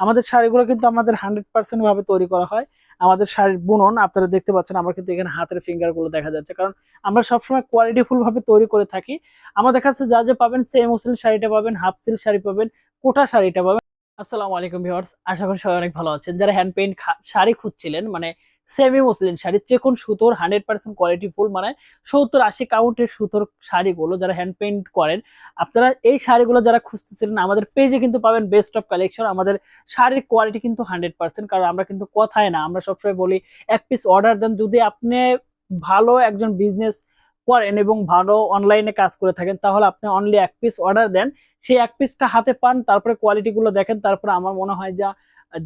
আমাদের শাড়িগুলো কিন্তু আমাদের 100% ভাবে তৈরি করা হয়। আমাদের শাড়ির বুনন আপনারা দেখতে পাচ্ছেন, আমার কিন্তু এখানে হাতের ফিঙ্গার গুলো দেখা যাচ্ছে, কারণ আমরা সবসময় কোয়ালিটিফুল ভাবে তৈরি করে থাকি। আমাদের কাছে যা যা পাবেন, সেম সিল্ক শাড়িটা পাবেন, হাফ সিল্ক শাড়ি পাবেন, কোটা শাড়িটা পাবেন। আসসালামু আলাইকুম ভিউয়ার্স, আশা করি সবাই অনেক ভালো আছেন। যারা হ্যান্ড পেইন্ট শাড়ি খুঁজছিলেন, মানে সেমি মসলিন শাড়ি, চেকন সুতোর 100% কোয়ালিটি ফুল, মানে 70-80 কাউন্টের সুতোর শাড়িগুলো যারা হ্যান্ড পেইন্ট করেন, আপনারা এই শাড়িগুলো যারা খুঁজতেছিলেন, আমাদের পেজে কিন্তু পাবেন বেস্ট অফ কালেকশন। আমাদের শাড়ির কোয়ালিটি কিন্তু 100%, কারণ আমরা কিন্তু কথায় না, আমরা সবসময় বলি এক পিস অর্ডার দেন। যদি আপনি ভালো একজন বিজনেস করেন এবং ভালো অনলাইনে কাজ করে থাকেন, তাহলে আপনি অনলি এক পিস অর্ডার দেন, সেই এক পিসটা হাতে পান, তারপরে কোয়ালিটি গুলো দেখেন, তারপরে আমার মনে হয় যে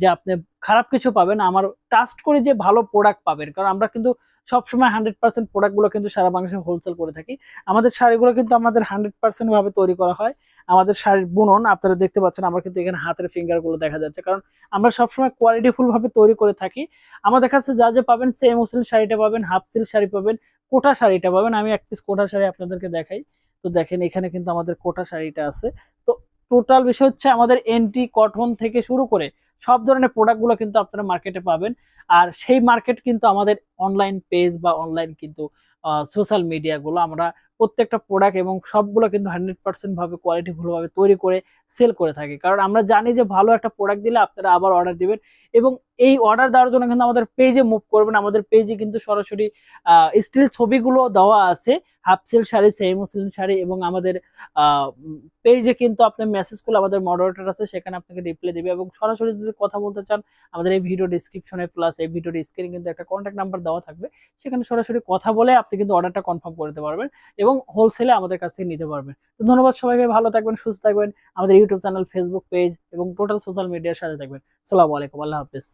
যে আপনি খারাপ কিছু পাবেন, আমার ট্রাস্ট করি যে ভালো প্রোডাক্ট পাবেন। কারণ আমরা কিন্তু সবসময় 100% প্রোডাক্ট গুলো কিন্তু সারা বাংলাদেশে হোলসেল করে থাকি। আমাদের শাড়িগুলো কিন্তু আমাদের 100% ভাবে তৈরি করা হয়। আমাদের শাড়ির বুনন আপনারা দেখতে পাচ্ছেন, আমার কিন্তু এখানে হাতের ফিঙ্গার গুলো দেখা যাচ্ছে, কারণ আমরা সবসময় কোয়ালিটিফুল ভাবে তৈরি করে থাকি। আমাদের কাছে যা যা পাবেন, সেম সিল্ক শাড়িটা পাবেন, হাফ সিল্ক শাড়ি পাবেন, কোটা শাড়িটা পাবেন। আমি এক পিস কোটা শাড়ি আপনাদেরকে দেখাই। তো দেখেন, এখানে কিন্তু আমাদের কোটা শাড়িটা আছে। তো টোটাল বিষয় হচ্ছে, আমাদের এন্টি কটন থেকে শুরু করে সব ধরনের প্রোডাক্ট গুলো কিন্তু আপনারা মার্কেটে পাবেন। আর সেই মার্কেট কিন্তু আমাদের অনলাইন পেজ বা অনলাইন কিন্তু সোশ্যাল মিডিয়া গুলো, আমরা প্রত্যেকটা প্রোডাক্ট এবং সবগুলো কিন্তু 100% ভাবে কোয়ালিটিফুল ভাবে তৈরি করে সেল করে থাকি। কারণ আমরা জানি যে ভালো একটা প্রোডাক্ট দিলে আপনারা আবার অর্ডার দিবেন, এবং এই অর্ডার দেওয়ার জন্য কিন্তু আমাদের পেজে মুভ করবেন। আমাদের পেজে কিন্তু সরাসরি স্টিল ছবিগুলো দেওয়া আছে, half silk sari, semi muslin sari, এবং আমাদের পেজে কিন্তু আপনি মেসেজ করলে আমাদের মডারেটর আছে, সেখানে আপনাকে রিপ্লাই দিবে। এবং সরাসরি যদি কথা বলতে চান, আমাদের এই ভিডিও ডিসক্রিপশনে প্লাস এই ভিডিও স্ক্রিনে কিন্তু একটা কন্ট্যাক্ট নাম্বার দেওয়া থাকবে, সেখানে সরাসরি কথা বলে আপনি কিন্তু অর্ডারটা কনফার্ম করতে পারবেন এবং হোলসেলে আমাদের কাছ থেকে নিতে পারবেন। তো ধন্যবাদ সবাইকে, ভালো থাকবেন, সুস্থ থাকবেন। আমাদের ইউটিউব চ্যানেল, ফেসবুক পেজ এবং টোটাল সোশ্যাল মিডিয়ার সাথে থাকবেন। আসসালামু আলাইকুম, আল্লাহ হাফেজ।